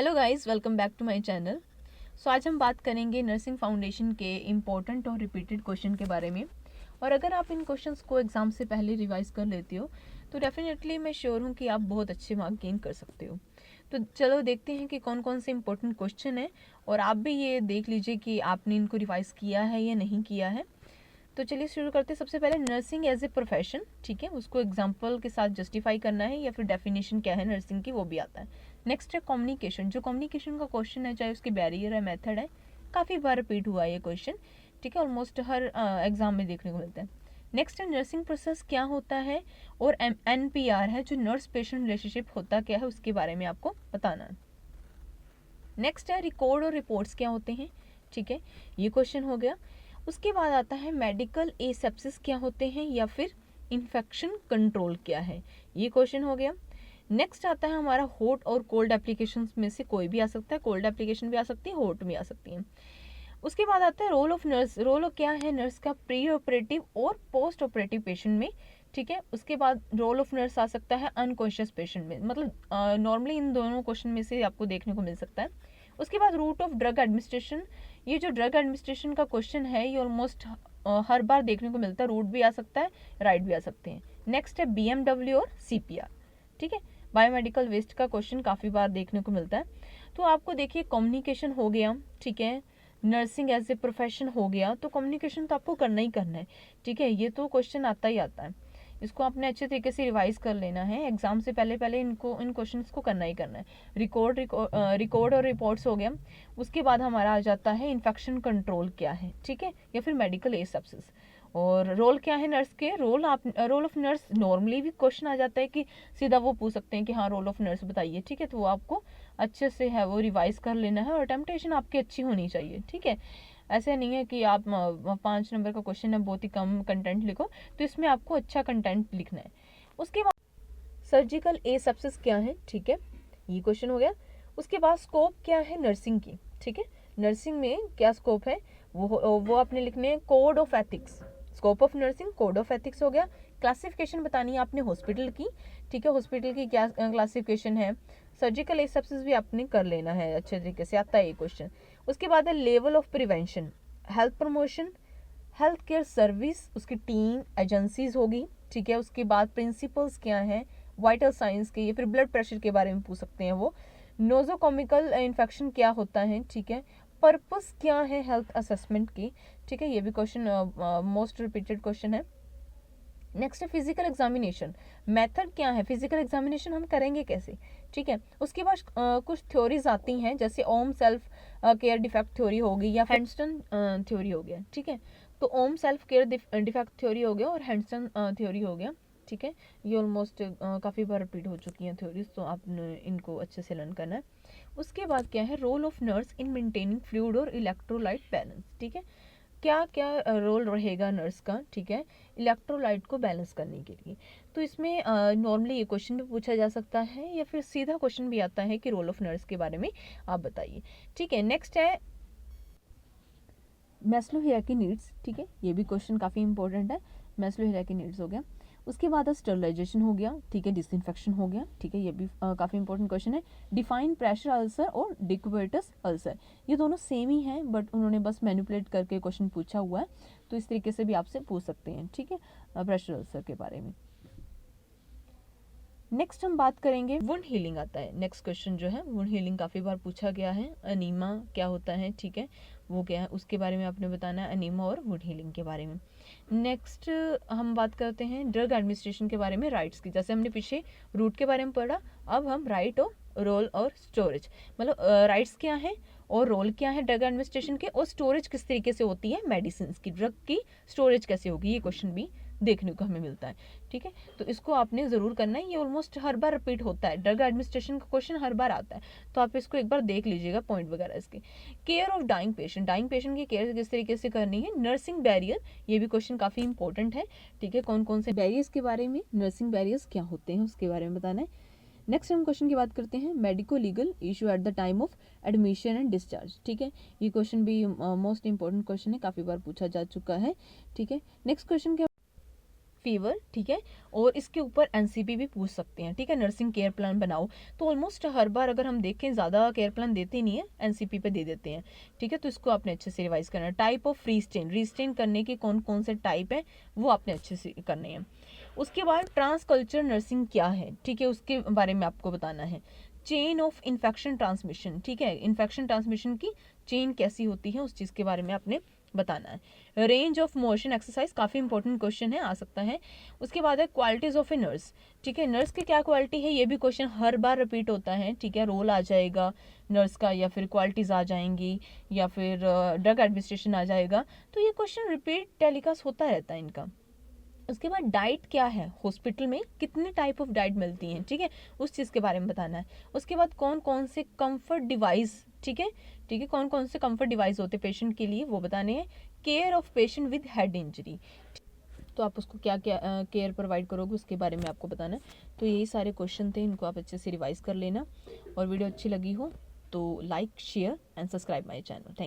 Hello guys, welcome back to my channel. So आज हम बात करेंगे नर्सिंग फाउंडेशन के इम्पोर्टेंट और रिपीटेड क्वेश्चन के बारे में। और अगर आप इन क्वेश्चंस को एग्ज़ाम से पहले रिवाइज कर लेते हो तो डेफिनेटली मैं श्योर हूँ कि आप बहुत अच्छे मार्क गेन कर सकते हो। तो चलो देखते हैं कि कौन कौन से इम्पोर्टेंट क्वेश्चन हैं, और आप भी ये देख लीजिए कि आपने इनको रिवाइज किया है या नहीं किया है। तो चलिए शुरू करते हैं। सबसे पहले नर्सिंग एज ए प्रोफेशन, ठीक है, उसको एग्जांपल के साथ जस्टिफाई करना है या फिर डेफिनेशन क्या है नर्सिंग की वो भी आता है। नेक्स्ट है कम्युनिकेशन। जो कम्युनिकेशन का क्वेश्चन है, चाहे उसकी बैरियर है, मेथड है, काफ़ी बार रिपीट हुआ है ये क्वेश्चन, ठीक है, ऑलमोस्ट हर एग्जाम में देखने को मिलता है। नेक्स्ट है नर्सिंग प्रोसेस क्या होता है, और NPR है जो नर्स पेशेंट रिलेशनशिप होता क्या है उसके बारे में आपको बताना है। नेक्स्ट है रिकॉर्ड और रिपोर्ट्स क्या होते हैं, ठीक है, ये क्वेश्चन हो गया। उसके बाद आता है मेडिकल एसेप्सिस क्या होते हैं या फिर इन्फेक्शन कंट्रोल क्या है, ये क्वेश्चन हो गया। नेक्स्ट आता है हमारा हॉट और कोल्ड एप्लीकेशन में से कोई भी आ सकता है, कोल्ड एप्लीकेशन भी आ सकती है, हॉट भी आ सकती है। उसके बाद आता है रोल ऑफ नर्स। रोल क्या है नर्स का प्री ऑपरेटिव और पोस्ट ऑपरेटिव पेशेंट में, ठीक है। उसके बाद रोल ऑफ नर्स आ सकता है अनकॉन्शियस पेशेंट में, मतलब नॉर्मली इन दोनों क्वेश्चन में से आपको देखने को मिल सकता है। उसके बाद रूट ऑफ ड्रग एडमिनिस्ट्रेशन। ये जो ड्रग एडमिनिस्ट्रेशन का क्वेश्चन है ये ऑलमोस्ट हर बार देखने को मिलता है, रूट भी आ सकता है, राइट भी आ सकते हैं। नेक्स्ट है BMW और CPR, ठीक है। बायोमेडिकल वेस्ट का क्वेश्चन काफ़ी बार देखने को मिलता है। तो आपको देखिए कम्युनिकेशन हो गया, ठीक है, नर्सिंग एज ए प्रोफेशन हो गया, तो कम्युनिकेशन तो आपको करना ही करना है, ठीक है, ये तो क्वेश्चन आता ही आता है। इसको आपने अच्छे तरीके से रिवाइज कर लेना है, एग्जाम से पहले पहले इन क्वेश्चंस को करना ही करना है। रिकॉर्ड और रिपोर्ट्स हो गया। उसके बाद हमारा आ जाता है इन्फेक्शन कंट्रोल क्या है, ठीक है, या फिर मेडिकल एसेप्सिस। और रोल क्या है नर्स के, रोल ऑफ नर्स नॉर्मली भी क्वेश्चन आ जाता है कि सीधा वो पूछ सकते हैं कि हाँ रोल ऑफ नर्स बताइए, ठीक है, तो वो आपको अच्छे से है वो रिवाइज कर लेना है, और टेम्पटेशन आपकी अच्छी होनी चाहिए, ठीक है। ऐसे नहीं है कि आप 5 नंबर का क्वेश्चन है बहुत ही कम कंटेंट लिखो, तो इसमें आपको अच्छा कंटेंट लिखना है। उसके बाद सर्जिकल एसेप्सिस क्या है, ठीक है, ये क्वेश्चन हो गया। उसके बाद स्कोप क्या है नर्सिंग की, ठीक है, नर्सिंग में क्या स्कोप है वो आपने लिखने हैं। Code of ethics, scope of nursing, code of ethics हो गया। क्लासिफिकेशन बतानी है आपने हॉस्पिटल की, ठीक है, हॉस्पिटल की क्या क्लासिफिकेशन है। सर्जिकल एसेप्सिस भी आपने कर लेना है, अच्छे तरीके से आता है ये क्वेश्चन। उसके बाद है level of prevention, health promotion, health care service, उसकी टीम एजेंसीज होगी, ठीक है। उसके बाद प्रिंसिपल्स क्या है वाइटल साइंस के, या फिर ब्लड प्रेशर के बारे में पूछ सकते हैं वो। नोजोकॉमिकल इन्फेक्शन क्या होता है, ठीक है। पर्पस क्या है हेल्थ असेसमेंट की, ठीक है, ये भी क्वेश्चन मोस्ट रिपीटेड क्वेश्चन है। नेक्स्ट है फिजिकल एग्जामिनेशन, मेथड क्या है, फिजिकल एग्जामिनेशन हम करेंगे कैसे, ठीक है। उसके बाद कुछ थ्योरीज आती हैं, जैसे ओम सेल्फ केयर डिफेक्ट थ्योरी होगी या हैंडस्टन थ्योरी हो गया, ठीक है। तो ओम सेल्फ केयर डिफेक्ट थ्योरी हो गया और हैंडस्टन थ्योरी हो गया, ठीक है। ये ऑलमोस्ट काफ़ी बार रिपीट हो चुकी हैं थ्योरीज, तो आपने इनको अच्छे से लर्न करना है। उसके बाद क्या है role of nurse in maintaining fluid और इलेक्ट्रोलाइट बैलेंस, ठीक है, क्या क्या रोल रहेगा नर्स का, ठीक है, इलेक्ट्रोलाइट को बैलेंस करने के लिए। तो इसमें नॉर्मली ये क्वेश्चन भी पूछा जा सकता है या फिर सीधा क्वेश्चन भी आता है कि रोल ऑफ नर्स के बारे में आप बताइए, ठीक है। नेक्स्ट है मैस्लो हायरार्की नीड्स, ठीक है, ये भी क्वेश्चन काफ़ी इंपॉर्टेंट है। मैस्लो हायरार्की नीड्स हो गया। उसके बाद स्टरलाइजेशन हो गया, ठीक है, डिसइंफेक्शन हो गया, ठीक है, ये भी काफ़ी इंपॉर्टेंट क्वेश्चन है। डिफाइन प्रेशर अल्सर और डिक्यूबेटस अल्सर, ये दोनों सेम ही हैं, बट उन्होंने बस मैनिपुलेट करके क्वेश्चन पूछा हुआ है, तो इस तरीके से भी आपसे पूछ सकते हैं, ठीक है, प्रेशर अल्सर के बारे में। नेक्स्ट हम बात करेंगे वुंड हीलिंग आता है। नेक्स्ट क्वेश्चन जो है वुंड हीलिंग काफ़ी बार पूछा गया है। अनीमा क्या होता है, ठीक है, वो क्या है उसके बारे में आपने बताना है, अनीमा और वुंड हीलिंग के बारे में। नेक्स्ट हम बात करते हैं ड्रग एडमिनिस्ट्रेशन के बारे में, राइट्स की। जैसे हमने पीछे रूट के बारे में पढ़ा, अब हम राइट और रोल और स्टोरेज, मतलब राइट्स क्या है और रोल क्या है ड्रग एडमिनिस्ट्रेशन के, और स्टोरेज किस तरीके से होती है मेडिसिन की, ड्रग की स्टोरेज कैसे होगी, ये क्वेश्चन भी देखने को हमें मिलता है, ठीक है। तो इसको आपने ज़रूर करना है, ये ऑलमोस्ट हर बार रिपीट होता है, ड्रग एडमिनिस्ट्रेशन का क्वेश्चन हर बार आता है, तो आप इसको एक बार देख लीजिएगा पॉइंट वगैरह इसके। Care of dying patient, dying patient की केयर किस तरीके से करनी है। नर्सिंग बैरियर, ये भी क्वेश्चन काफ़ी इंपॉर्टेंट है, ठीक है, कौन कौन से बैरियर्स के बारे में, नर्सिंग बैरियर्स क्या होते हैं उसके बारे में बताना है। नेक्स्ट हम क्वेश्चन की बात करते हैं medico legal issue at the time of admission and discharge, ठीक है, ये क्वेश्चन भी मोस्ट इंपॉर्टेंट क्वेश्चन है, काफ़ी बार पूछा जा चुका है, ठीक है। नेक्स्ट क्वेश्चन क्या फीवर, ठीक है, और इसके ऊपर एनसीपी भी पूछ सकते हैं, ठीक है। नर्सिंग केयर प्लान बनाओ, तो ऑलमोस्ट हर बार अगर हम देखें ज़्यादा केयर प्लान देते नहीं है, एनसीपी पे दे देते हैं, ठीक है। तो इसको आपने अच्छे से रिवाइज करना है। टाइप ऑफ रीस्टेन करने के कौन कौन से टाइप हैं वो आपने अच्छे से करने हैं। उसके बाद ट्रांस कल्चर नर्सिंग क्या है, ठीक है, उसके बारे में आपको बताना है। चेन ऑफ इन्फेक्शन ट्रांसमिशन, ठीक है, इन्फेक्शन ट्रांसमिशन की चेन कैसी होती है उस चीज़ के बारे में आपने बताना है। रेंज ऑफ मोशन एक्सरसाइज काफ़ी इंपॉर्टेंट क्वेश्चन है, आ सकता है। उसके बाद है क्वालिटीज ऑफ ए नर्स, ठीक है, नर्स की क्या क्वालिटी है, ये भी क्वेश्चन हर बार रिपीट होता है, ठीक है। रोल आ जाएगा नर्स का, या फिर क्वालिटीज आ जाएंगी, या फिर ड्रग एडमिनिस्ट्रेशन आ जाएगा। तो ये क्वेश्चन रिपीट टेलीकास्ट होता रहता है इनका। उसके बाद डाइट क्या है, हॉस्पिटल में कितने टाइप ऑफ डाइट मिलती हैं, ठीक है, उस चीज़ के बारे में बताना है। उसके बाद कौन कौन से कंफर्ट डिवाइस, ठीक है, ठीक है, कौन कौन से कंफर्ट डिवाइस होते हैं पेशेंट के लिए वो बताने हैं। Care of patient with head injury, तो आप उसको क्या क्या केयर प्रोवाइड करोगे उसके बारे में आपको बताना है। तो यही सारे क्वेश्चन थे, इनको आप अच्छे से रिवाइज कर लेना। और वीडियो अच्छी लगी हो तो like, share and subscribe my channel. Thank